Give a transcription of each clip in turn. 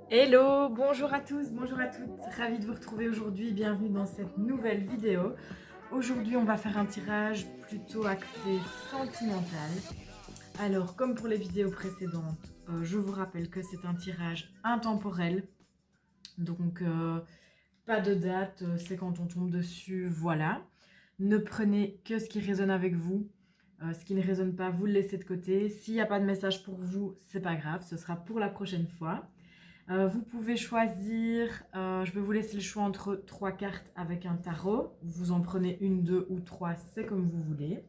Hello, bonjour à tous, bonjour à toutes, ravie de vous retrouver aujourd'hui, bienvenue dans cette nouvelle vidéo. Aujourd'hui on va faire un tirage plutôt axé sentimental. Alors comme pour les vidéos précédentes, je vous rappelle que c'est un tirage intemporel, donc pas de date, c'est quand on tombe dessus, voilà. Ne prenez que ce qui résonne avec vous, ce qui ne résonne pas, vous le laissez de côté. S'il n'y a pas de message pour vous, c'est pas grave, ce sera pour la prochaine fois. Vous pouvez choisir, je vais vous laisser le choix entre 3 cartes avec un tarot. Vous en prenez une, deux ou trois, c'est comme vous voulez.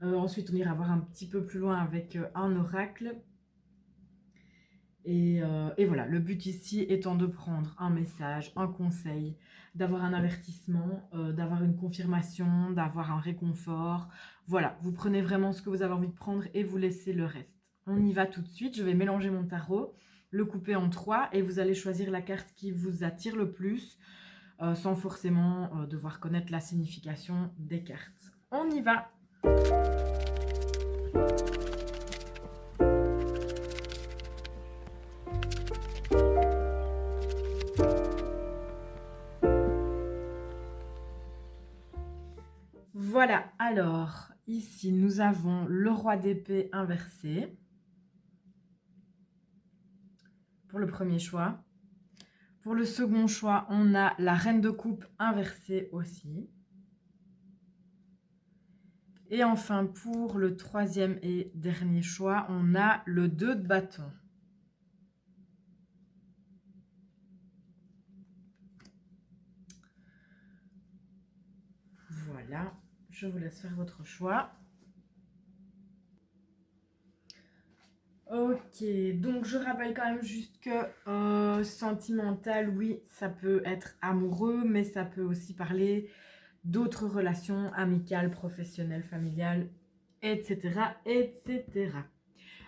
Ensuite, on ira voir un petit peu plus loin avec un oracle. Et voilà, le but ici étant de prendre un message, un conseil, d'avoir un avertissement, d'avoir une confirmation, d'avoir un réconfort. Voilà, vous prenez vraiment ce que vous avez envie de prendre et vous laissez le reste. On y va tout de suite, je vais mélanger mon tarot, le couper en 3 et vous allez choisir la carte qui vous attire le plus, sans forcément devoir connaître la signification des cartes. On y va! Voilà, alors ici nous avons le roi d'épée inversé pour le premier choix. Pour le second choix, on a la reine de coupe inversée aussi. Et enfin, pour le troisième et dernier choix, on a le 2 de bâton. Voilà, je vous laisse faire votre choix. Ok, donc je rappelle quand même juste que sentimental, oui, ça peut être amoureux, mais ça peut aussi parler d'autres relations amicales, professionnelles, familiales, etc., etc.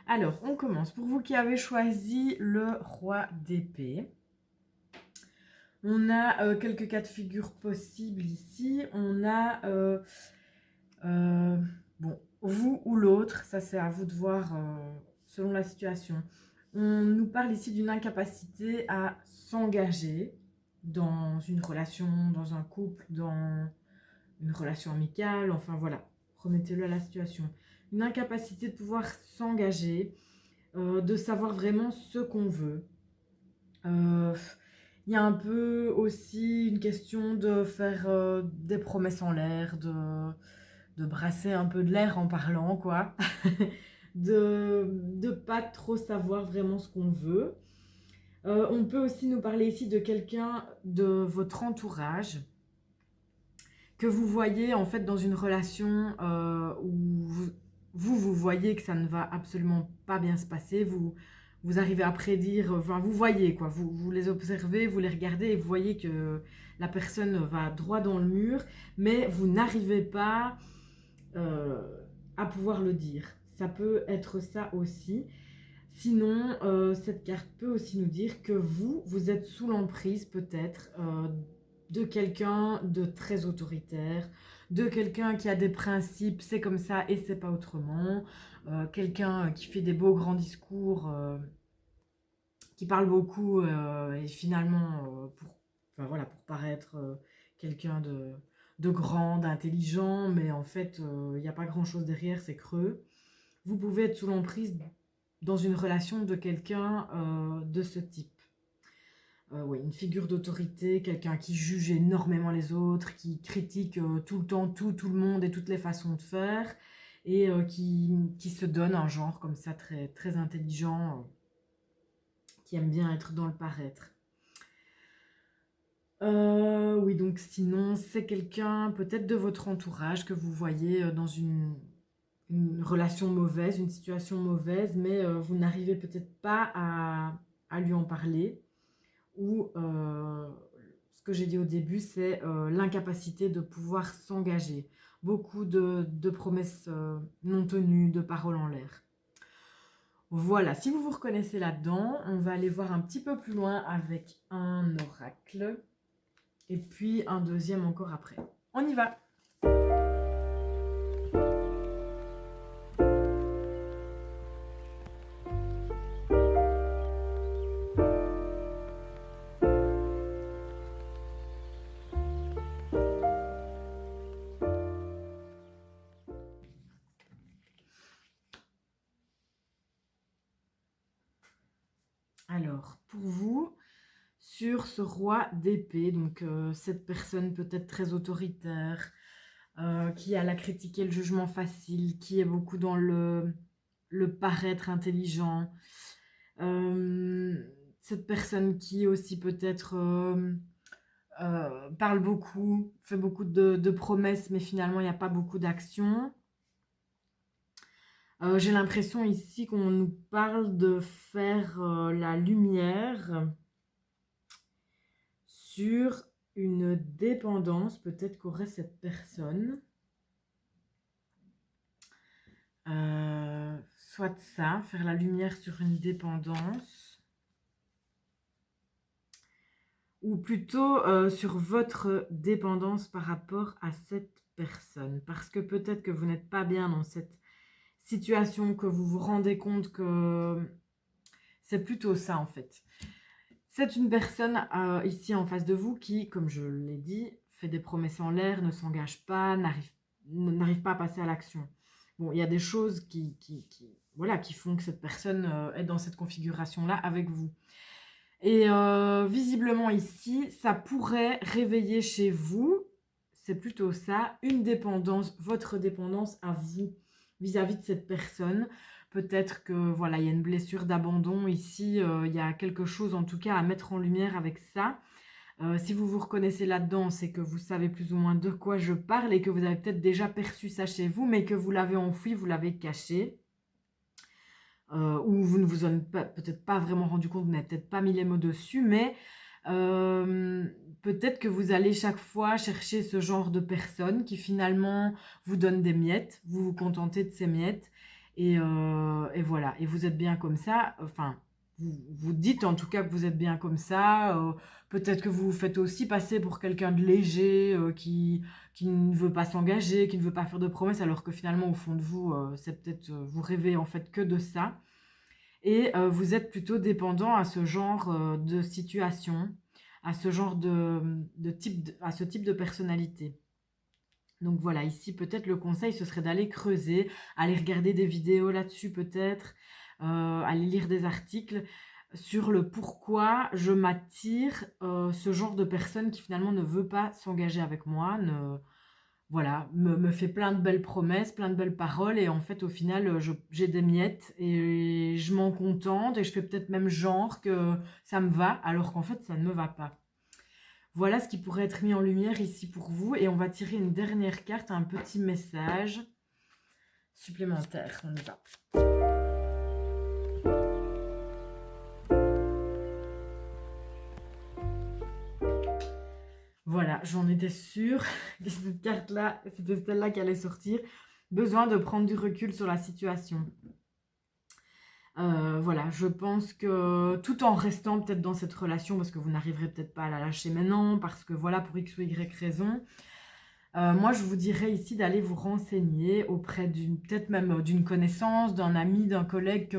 Alors, on commence. Pour vous qui avez choisi le roi d'épée, on a quelques cas de figure possibles ici. On a, bon, vous ou l'autre, ça c'est à vous de voir selon la situation. On nous parle ici d'une incapacité à s'engager dans une relation, dans un couple, dans une relation amicale, enfin voilà, remettez-le à la situation. Une incapacité de pouvoir s'engager, de savoir vraiment ce qu'on veut. Il y a un peu aussi une question de faire des promesses en l'air, de brasser un peu de l'air en parlant, quoi. de pas trop savoir vraiment ce qu'on veut. On peut aussi nous parler ici de quelqu'un de votre entourage que vous voyez en fait dans une relation où vous voyez que ça ne va absolument pas bien se passer, vous arrivez à prédire, enfin vous voyez quoi, vous les observez, vous les regardez et vous voyez que la personne va droit dans le mur, mais vous n'arrivez pas euh, à pouvoir le dire. Ça peut être ça aussi. Sinon, cette carte peut aussi nous dire que vous êtes sous l'emprise peut-être de quelqu'un de très autoritaire, de quelqu'un qui a des principes, c'est comme ça et c'est pas autrement, quelqu'un qui fait des beaux grands discours, qui parle beaucoup et finalement enfin, voilà, pour paraître quelqu'un de grand, d'intelligent, mais en fait il n'y a pas grand-chose derrière, c'est creux. Vous pouvez être sous l'emprise dans une relation de quelqu'un de ce type. Oui, une figure d'autorité, quelqu'un qui juge énormément les autres, qui critique tout le temps tout le monde et toutes les façons de faire, et qui se donne un genre comme ça très, très intelligent, qui aime bien être dans le paraître. Oui, donc sinon, c'est quelqu'un peut-être de votre entourage que vous voyez dans une relation mauvaise, une situation mauvaise, mais vous n'arrivez peut-être pas à lui en parler. Ou ce que j'ai dit au début, c'est l'incapacité de pouvoir s'engager. Beaucoup de promesses non tenues, de paroles en l'air. Voilà, si vous vous reconnaissez là-dedans, on va aller voir un petit peu plus loin avec un oracle. Et puis un deuxième encore après. On y va! Alors, pour vous, sur ce roi d'épée, donc cette personne peut-être très autoritaire, qui a la critique et le jugement facile, qui est beaucoup dans le paraître intelligent, cette personne qui aussi peut-être parle beaucoup, fait beaucoup de promesses, mais finalement il n'y a pas beaucoup d'action. J'ai l'impression ici qu'on nous parle de faire la lumière sur une dépendance peut-être qu'aurait cette personne. Soit ça, faire la lumière sur une dépendance. Ou plutôt sur votre dépendance par rapport à cette personne. Parce que peut-être que vous n'êtes pas bien dans cette situation, que vous vous rendez compte que c'est plutôt ça en fait. C'est une personne ici en face de vous qui, comme je l'ai dit, fait des promesses en l'air, ne s'engage pas, n'arrive pas à passer à l'action. Bon, il y a des choses voilà, qui font que cette personne est dans cette configuration-là avec vous. Et visiblement ici, ça pourrait réveiller chez vous, c'est plutôt ça, une dépendance, votre dépendance à vous vis-à-vis de cette personne. Peut-être que voilà, il y a une blessure d'abandon ici, il y a quelque chose en tout cas à mettre en lumière avec ça. Si vous vous reconnaissez là-dedans, c'est que vous savez plus ou moins de quoi je parle et que vous avez peut-être déjà perçu ça chez vous, mais que vous l'avez enfoui, vous l'avez caché. Ou vous ne vous en êtes peut-être pas vraiment rendu compte, vous n'avez peut-être pas mis les mots dessus, mais peut-être que vous allez chaque fois chercher ce genre de personnes qui finalement vous donnent des miettes, vous vous contentez de ces miettes, et voilà, et vous êtes bien comme ça, enfin, vous dites en tout cas que vous êtes bien comme ça, peut-être que vous vous faites aussi passer pour quelqu'un de léger, qui ne veut pas s'engager, qui ne veut pas faire de promesses, alors que finalement au fond de vous, c'est peut-être, vous rêvez en fait que de ça. Et vous êtes plutôt dépendant à ce genre de situation, à ce genre à ce type de personnalité. Donc voilà, ici peut-être le conseil ce serait d'aller creuser, aller regarder des vidéos là-dessus peut-être, aller lire des articles sur le pourquoi je m'attire ce genre de personne qui finalement ne veut pas s'engager avec moi, voilà, me fait plein de belles promesses, plein de belles paroles, et en fait, au final, j'ai des miettes et je m'en contente et je fais peut-être même genre que ça me va, alors qu'en fait, ça ne me va pas. Voilà ce qui pourrait être mis en lumière ici pour vous, et on va tirer une dernière carte, un petit message supplémentaire. On y va. Voilà, j'en étais sûre que cette carte-là, c'était celle-là qui allait sortir. Besoin de prendre du recul sur la situation. Voilà, je pense que tout en restant peut-être dans cette relation, parce que vous n'arriverez peut-être pas à la lâcher maintenant, parce que voilà, pour X ou Y raison, moi je vous dirais ici d'aller vous renseigner auprès peut-être même d'une connaissance, d'un ami, d'un collègue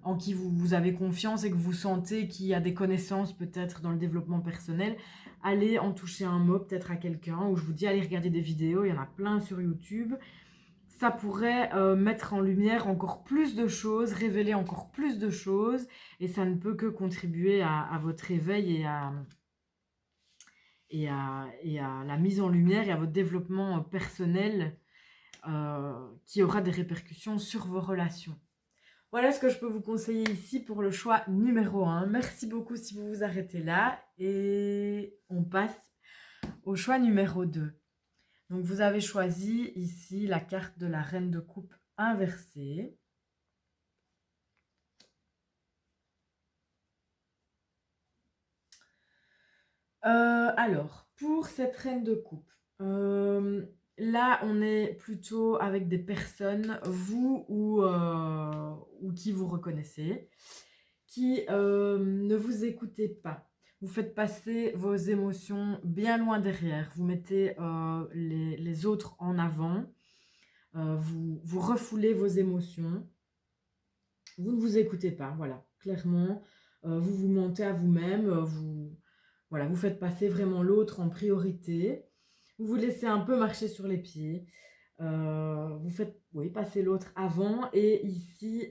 en qui vous avez confiance et que vous sentez qu'il y a des connaissances peut-être dans le développement personnel. Allez en toucher un mot peut-être à quelqu'un, ou je vous dis allez regarder des vidéos, il y en a plein sur YouTube. Ça pourrait mettre en lumière encore plus de choses, révéler encore plus de choses, et ça ne peut que contribuer à votre éveil et à la mise en lumière et à votre développement personnel qui aura des répercussions sur vos relations. Voilà ce que je peux vous conseiller ici pour le choix numéro 1. Merci beaucoup si vous vous arrêtez là, et on passe au choix numéro 2. Donc vous avez choisi ici la carte de la reine de coupe inversée. Alors, pour cette reine de coupe, là on est plutôt avec des personnes, vous ou qui vous reconnaissez, qui ne vous écoutez pas. Vous faites passer vos émotions bien loin derrière. Vous mettez les autres en avant. Vous refoulez vos émotions. Vous ne vous écoutez pas, voilà, clairement. Vous vous mentez à vous-même. Voilà, vous faites passer vraiment l'autre en priorité. Vous vous laissez un peu marcher sur les pieds. Vous faites passer l'autre avant. Et ici,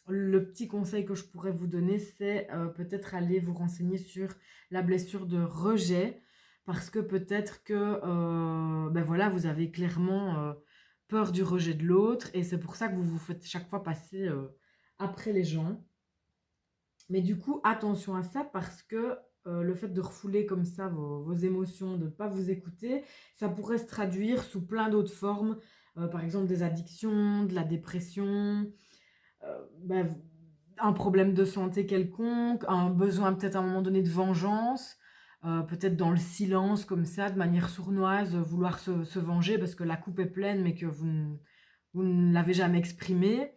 le petit conseil que je pourrais vous donner, c'est peut-être aller vous renseigner sur la blessure de rejet, parce que peut-être que ben voilà, vous avez clairement peur du rejet de l'autre, et c'est pour ça que vous vous faites chaque fois passer après les gens. Mais du coup, attention à ça, parce que le fait de refouler comme ça vos émotions, de ne pas vous écouter, ça pourrait se traduire sous plein d'autres formes, par exemple des addictions, de la dépression, bah, un problème de santé quelconque, un besoin peut-être à un moment donné de vengeance, peut-être dans le silence comme ça, de manière sournoise, vouloir se venger parce que la coupe est pleine mais que vous ne l'avez jamais exprimé.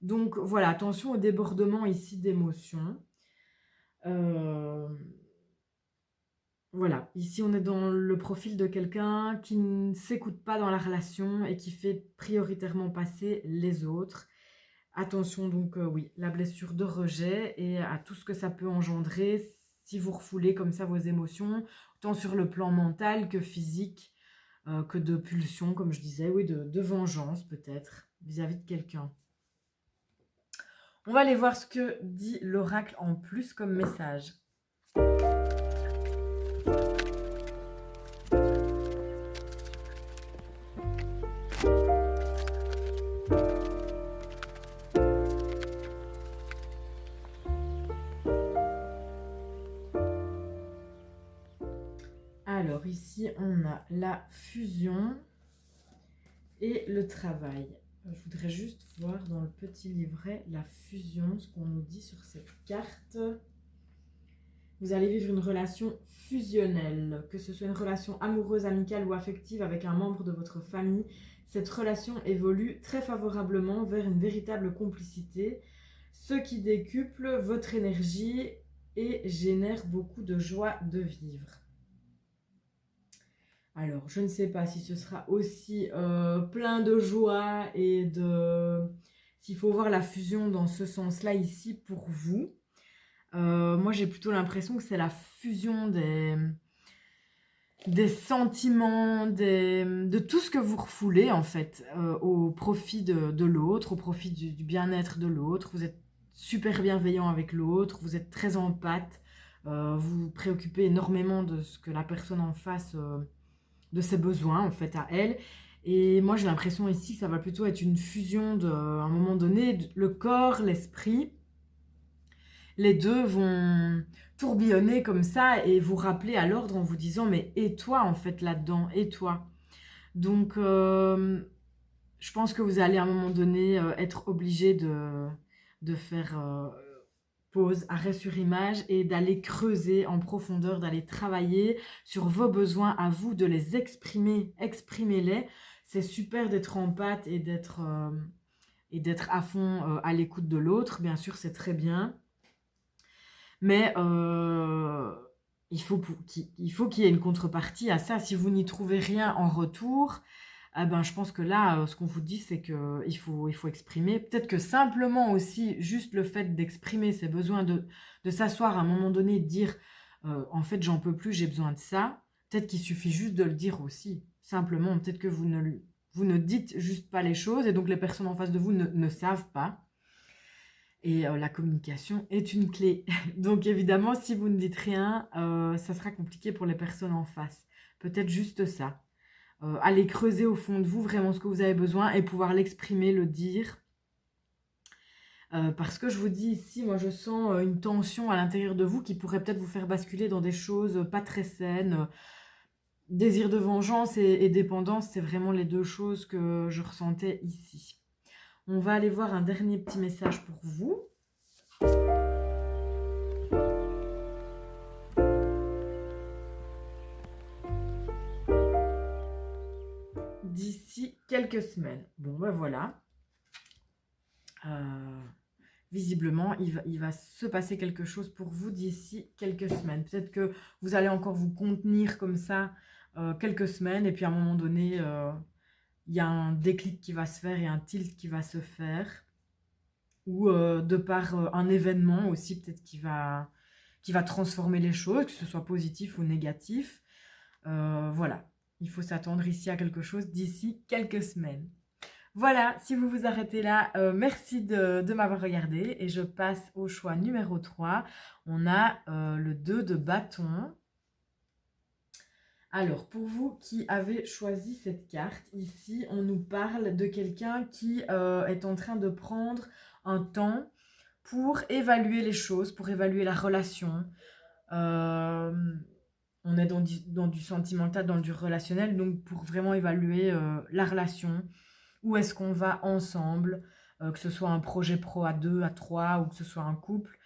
Donc voilà, attention au débordement ici d'émotions. Voilà, ici on est dans le profil de quelqu'un qui ne s'écoute pas dans la relation et qui fait prioritairement passer les autres. Attention donc, oui, la blessure de rejet et à tout ce que ça peut engendrer si vous refoulez comme ça vos émotions, tant sur le plan mental que physique, que de pulsion, comme je disais, oui, de vengeance peut-être vis-à-vis de quelqu'un. On va aller voir ce que dit l'oracle en plus comme message. Alors ici, on a la fusion et le travail. Je voudrais juste voir dans le petit livret la fusion, ce qu'on nous dit sur cette carte. Vous allez vivre une relation fusionnelle, que ce soit une relation amoureuse, amicale ou affective avec un membre de votre famille. Cette relation évolue très favorablement vers une véritable complicité, ce qui décuple votre énergie et génère beaucoup de joie de vivre. Alors, je ne sais pas si ce sera aussi plein de joie et de... S'il faut voir la fusion dans ce sens-là ici pour vous. Moi, j'ai plutôt l'impression que c'est la fusion des sentiments, de tout ce que vous refoulez en fait, au profit de l'autre, au profit du bien-être de l'autre. Vous êtes super bienveillant avec l'autre, vous êtes très empathe, vous vous préoccupez énormément de ce que la personne en face... de ses besoins en fait à elle. Et moi j'ai l'impression ici que ça va plutôt être une fusion de, à un moment donné, le corps, l'esprit. Les deux vont tourbillonner comme ça et vous rappeler à l'ordre en vous disant mais et toi en fait là-dedans, et toi. Donc je pense que vous allez à un moment donné être obligé de faire pause, arrêt sur image et d'aller creuser en profondeur, d'aller travailler sur vos besoins à vous, de les exprimer, exprimez-les. C'est super d'être en pâte et d'être à fond à l'écoute de l'autre, bien sûr c'est très bien, mais il faut qu'il y ait une contrepartie à ça. Si vous n'y trouvez rien en retour, ah ben, je pense que là, ce qu'on vous dit, c'est qu'il faut exprimer. Peut-être que simplement aussi, juste le fait d'exprimer ses besoins, de s'asseoir à un moment donné, de dire en fait, j'en peux plus, j'ai besoin de ça. Peut-être qu'il suffit juste de le dire aussi. Simplement, peut-être que vous ne dites juste pas les choses et donc les personnes en face de vous ne savent pas. Et la communication est une clé. Donc évidemment, si vous ne dites rien, ça sera compliqué pour les personnes en face. Peut-être juste ça. Aller creuser au fond de vous vraiment ce que vous avez besoin et pouvoir l'exprimer, le dire. Parce que je vous dis ici, moi je sens une tension à l'intérieur de vous qui pourrait peut-être vous faire basculer dans des choses pas très saines. Désir de vengeance et dépendance, c'est vraiment les deux choses que je ressentais ici. On va aller voir un dernier petit message pour vous. D'ici quelques semaines. Bon, ben voilà. Visiblement, il va se passer quelque chose pour vous d'ici quelques semaines. Peut-être que vous allez encore vous contenir comme ça quelques semaines et puis à un moment donné, il y a un déclic qui va se faire et un tilt qui va se faire. Ou de par un événement aussi peut-être qui va transformer les choses, que ce soit positif ou négatif. Voilà, il faut s'attendre ici à quelque chose d'ici quelques semaines. Voilà, si vous vous arrêtez là, merci de m'avoir regardé et je passe au choix numéro 3. On a le 2 de bâton. Alors, pour vous qui avez choisi cette carte, ici, on nous parle de quelqu'un qui est en train de prendre un temps pour évaluer les choses, pour évaluer la relation. Euh, on est dans du sentimental, dans du relationnel, donc pour vraiment évaluer la relation, où est-ce qu'on va ensemble, que ce soit un projet pro à deux, à trois, ou que ce soit un couple.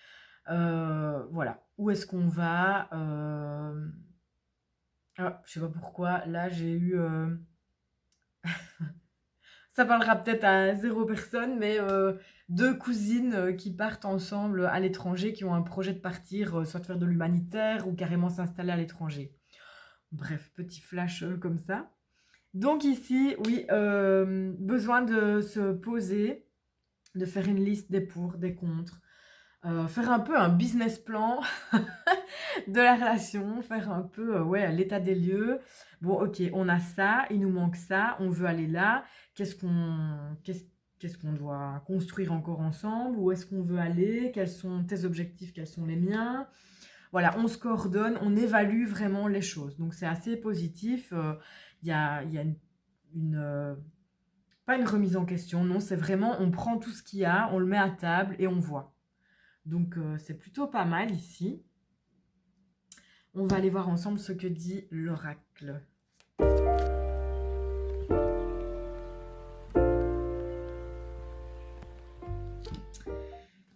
Voilà, où est-ce qu'on va ah, je sais pas pourquoi, là j'ai eu... ça parlera peut-être à zéro personne, mais deux cousines qui partent ensemble à l'étranger, qui ont un projet de partir, soit de faire de l'humanitaire ou carrément s'installer à l'étranger. Bref, petit flash comme ça. Donc ici, oui, besoin de se poser, de faire une liste des pour, des contre, faire un peu un business plan de la relation, faire un peu ouais, l'état des lieux. Bon, ok, on a ça, il nous manque ça, on veut aller là. Qu'est-ce qu'on doit construire encore ensemble? Où est-ce qu'on veut aller? Quels sont tes objectifs? Quels sont les miens? Voilà, on se coordonne, on évalue vraiment les choses. Donc c'est assez positif. Il y a pas une remise en question, non, c'est vraiment on prend tout ce qu'il y a, on le met à table et on voit. Donc c'est plutôt pas mal ici. On va aller voir ensemble ce que dit l'oracle.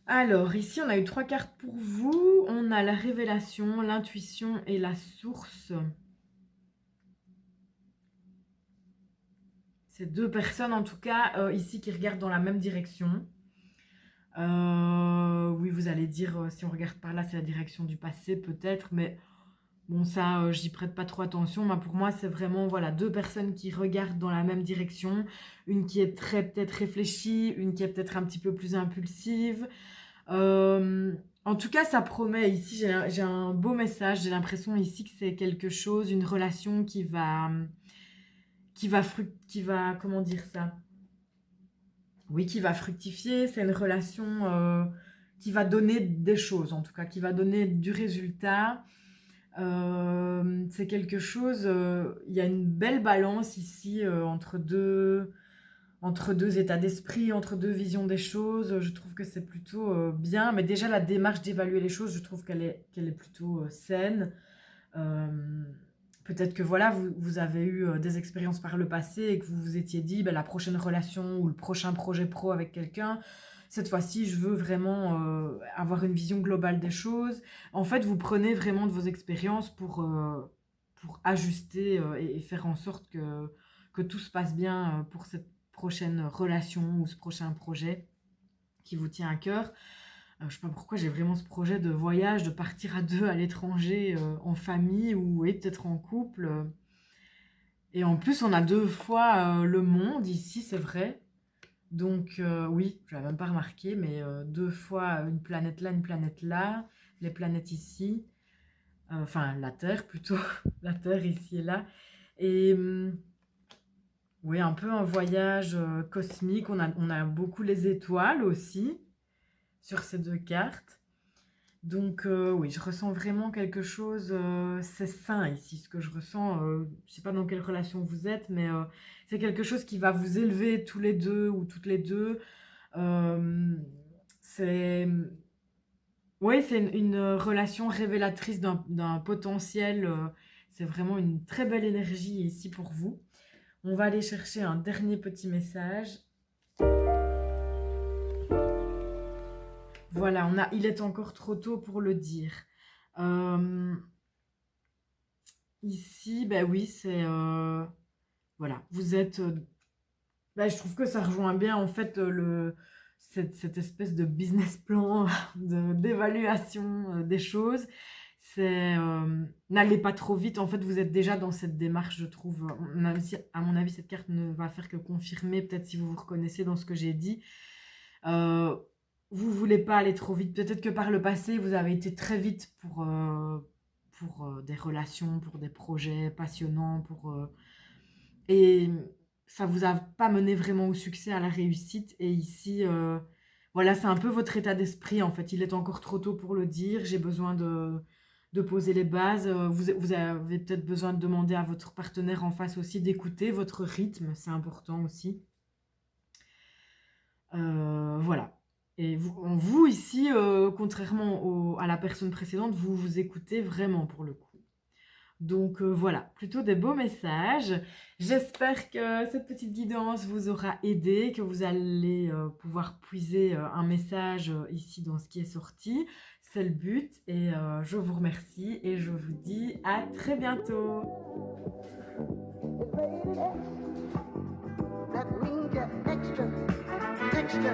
Alors, ici, on a eu 3 cartes pour vous. On a la révélation, l'intuition et la source. C'est 2 personnes, en tout cas, ici, qui regardent dans la même direction. Oui, vous allez dire, si on regarde par là, c'est la direction du passé, peut-être, mais bon, ça, j'y prête pas trop attention. Mais pour moi, c'est vraiment, voilà, 2 personnes qui regardent dans la même direction. Une qui est très, peut-être réfléchie, une qui est peut-être un petit peu plus impulsive. En tout cas, ça promet. Ici, j'ai un beau message. J'ai l'impression ici que c'est quelque chose, une relation qui va, comment dire ça? Oui, qui va fructifier. C'est une relation qui va donner des choses, en tout cas, qui va donner du résultat. C'est quelque chose. Il y a une belle balance ici entre deux états d'esprit, entre deux visions des choses. Je trouve que c'est plutôt bien. Mais déjà, la démarche d'évaluer les choses, je trouve qu'elle est plutôt saine. Euh, Peut-être que voilà, vous avez eu des expériences par le passé et que vous vous étiez dit, ben, la prochaine relation ou le prochain projet pro avec quelqu'un, cette fois-ci, je veux vraiment avoir une vision globale des choses. En fait, vous prenez vraiment de vos expériences pour ajuster et faire en sorte que tout se passe bien pour cette prochaine relation ou ce prochain projet qui vous tient à cœur. Je ne sais pas pourquoi j'ai vraiment ce projet de voyage, de partir à deux à l'étranger, en famille ou et peut-être en couple. Et en plus, on a 2 fois le monde ici, c'est vrai. Donc oui, je l'avais même pas remarqué, mais 2 fois une planète là, une planète là, les planètes ici, enfin la Terre plutôt, la Terre ici et là. Et oui, un peu un voyage cosmique. On a beaucoup les étoiles aussi sur ces 2 cartes. Donc oui, je ressens vraiment quelque chose, c'est sain ici, ce que je ressens. Je ne sais pas dans quelle relation vous êtes, mais c'est quelque chose qui va vous élever tous les deux ou toutes les deux. Euh, c'est oui, c'est une relation révélatrice d'un potentiel. C'est vraiment une très belle énergie ici pour vous. On va aller chercher un dernier petit message. Voilà, il est encore trop tôt pour le dire. Euh, Ici, ben oui, c'est... voilà, vous êtes... ben, je trouve que ça rejoint bien en fait cette espèce de business plan d'évaluation des choses. C'est... n'allez pas trop vite, en fait vous êtes déjà dans cette démarche, je trouve. À mon avis, cette carte ne va faire que confirmer, peut-être si vous vous reconnaissez dans ce que j'ai dit. Euh, Vous voulez pas aller trop vite. Peut-être que par le passé, vous avez été très vite pour des relations, pour des projets passionnants, et ça vous a pas mené vraiment au succès, à la réussite. Et ici, voilà, c'est un peu votre état d'esprit en fait. Il est encore trop tôt pour le dire. J'ai besoin de poser les bases. Vous avez peut-être besoin de demander à votre partenaire en face aussi d'écouter votre rythme. C'est important aussi. Voilà. Et vous ici, contrairement à la personne précédente, vous vous écoutez vraiment pour le coup. Donc voilà, plutôt des beaux messages. J'espère que cette petite guidance vous aura aidé, que vous allez pouvoir puiser un message ici dans ce qui est sorti. C'est le but et je vous remercie et je vous dis à très bientôt. That means you're extra, extra.